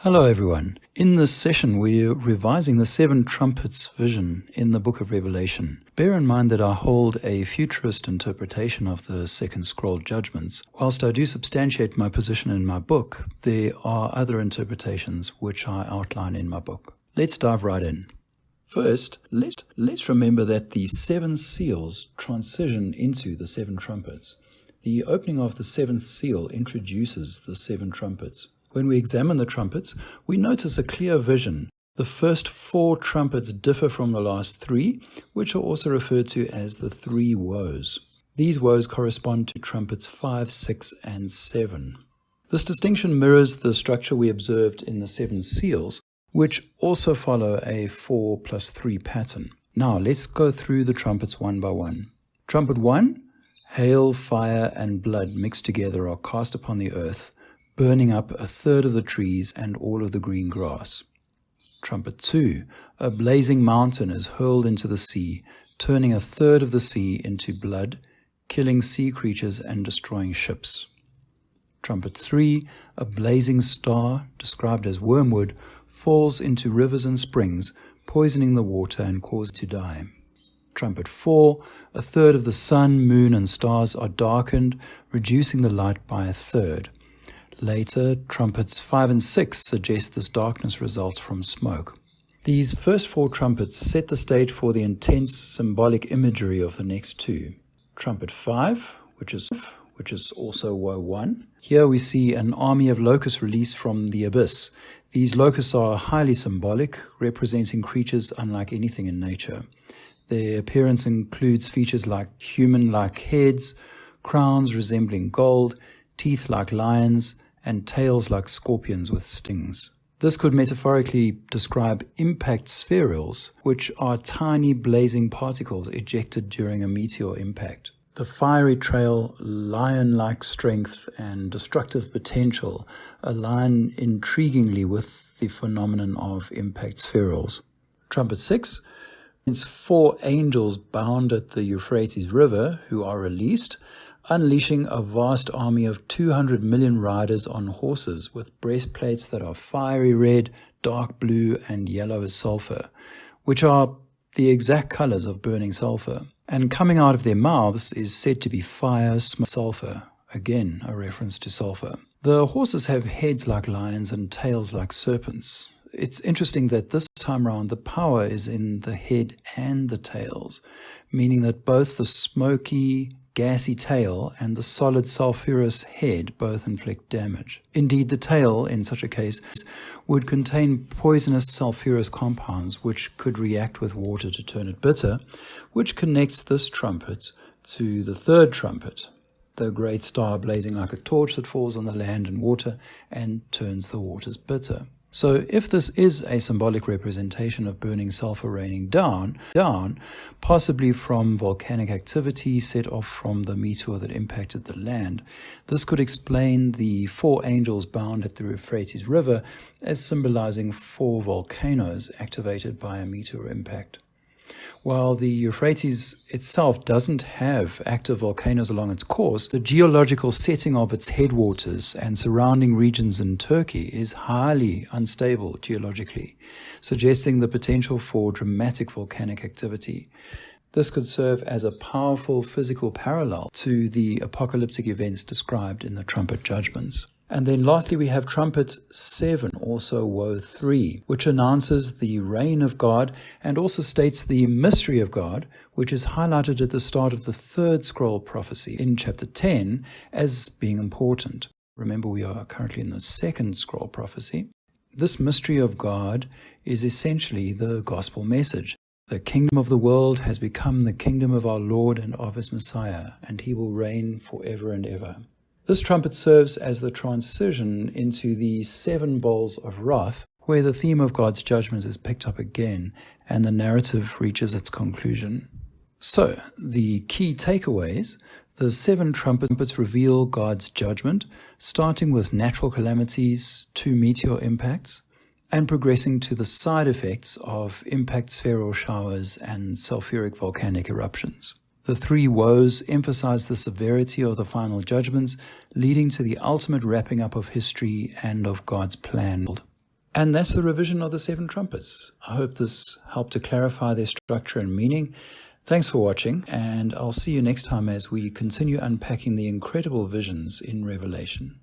Hello everyone. In this session we're revising the Seven Trumpets vision in the book of Revelation. Bear in mind that I hold a futurist interpretation of the second scroll judgments. Whilst I do substantiate my position in my book, there are other interpretations which I outline in my book. Let's dive right in. First, let's remember that the seven seals transition into the seven trumpets. The opening of the seventh seal introduces the seven trumpets. When we examine the trumpets, we notice a clear vision. The first four trumpets differ from the last three, which are also referred to as the three woes. These woes correspond to trumpets 5, 6, and 7. This distinction mirrors the structure we observed in the seven seals, which also follow a 4+3 pattern. Now let's go through the trumpets one by one. Trumpet 1, hail, fire, and blood mixed together are cast upon the earth, burning up a third of the trees and all of the green grass. Trumpet 2, a blazing mountain is hurled into the sea, turning a third of the sea into blood, killing sea creatures and destroying ships. Trumpet 3, a blazing star, described as wormwood, falls into rivers and springs, poisoning the water and causing it to die. Trumpet 4, a third of the sun, moon, and stars are darkened, reducing the light by a third. Later, trumpets 5 and 6 suggest this darkness results from smoke. These first four trumpets set the stage for the intense symbolic imagery of the next two. Trumpet 5, which is also woe 1. Here we see an army of locusts released from the abyss. These locusts are highly symbolic, representing creatures unlike anything in nature. Their appearance includes features like human-like heads, crowns resembling gold, teeth like lions, and tails like scorpions with stings. This could metaphorically describe impact spherules, which are tiny blazing particles ejected during a meteor impact. The fiery trail, lion-like strength, and destructive potential align intriguingly with the phenomenon of impact spherules. Trumpet 6, it's 4 angels bound at the Euphrates River who are released, unleashing a vast army of 200 million riders on horses with breastplates that are fiery red, dark blue, and yellow as sulfur, which are the exact colors of burning sulfur. And coming out of their mouths is said to be fire, smoke, sulfur, again a reference to sulfur. The horses have heads like lions and tails like serpents. It's interesting that this time around the power is in the head and the tails, meaning that both the smoky, gassy tail and the solid sulfurous head both inflict damage. Indeed, the tail, in such a case, would contain poisonous sulfurous compounds which could react with water to turn it bitter, which connects this trumpet to the third trumpet, the great star blazing like a torch that falls on the land and water and turns the waters bitter. So if this is a symbolic representation of burning sulfur raining down, possibly from volcanic activity set off from the meteor that impacted the land, this could explain the 4 angels bound at the Euphrates River as symbolizing 4 volcanoes activated by a meteor impact. While the Euphrates itself doesn't have active volcanoes along its course, the geological setting of its headwaters and surrounding regions in Turkey is highly unstable geologically, suggesting the potential for dramatic volcanic activity. This could serve as a powerful physical parallel to the apocalyptic events described in the trumpet judgments. And then lastly, we have trumpet 7, also woe 3, which announces the reign of God and also states the mystery of God, which is highlighted at the start of the third scroll prophecy in chapter 10 as being important. Remember, we are currently in the second scroll prophecy. This mystery of God is essentially the gospel message. The kingdom of the world has become the kingdom of our Lord and of his Messiah, and he will reign forever and ever. This trumpet serves as the transition into the 7 bowls of wrath, where the theme of God's judgment is picked up again and the narrative reaches its conclusion. So, the key takeaways: the 7 trumpets reveal God's judgment, starting with natural calamities, 2 meteor impacts, and progressing to the side effects of impact spheral showers and sulfuric volcanic eruptions. The 3 woes emphasize the severity of the final judgments, leading to the ultimate wrapping up of history and of God's plan. And that's the revision of the Seven Trumpets. I hope this helped to clarify their structure and meaning. Thanks for watching, and I'll see you next time as we continue unpacking the incredible visions in Revelation.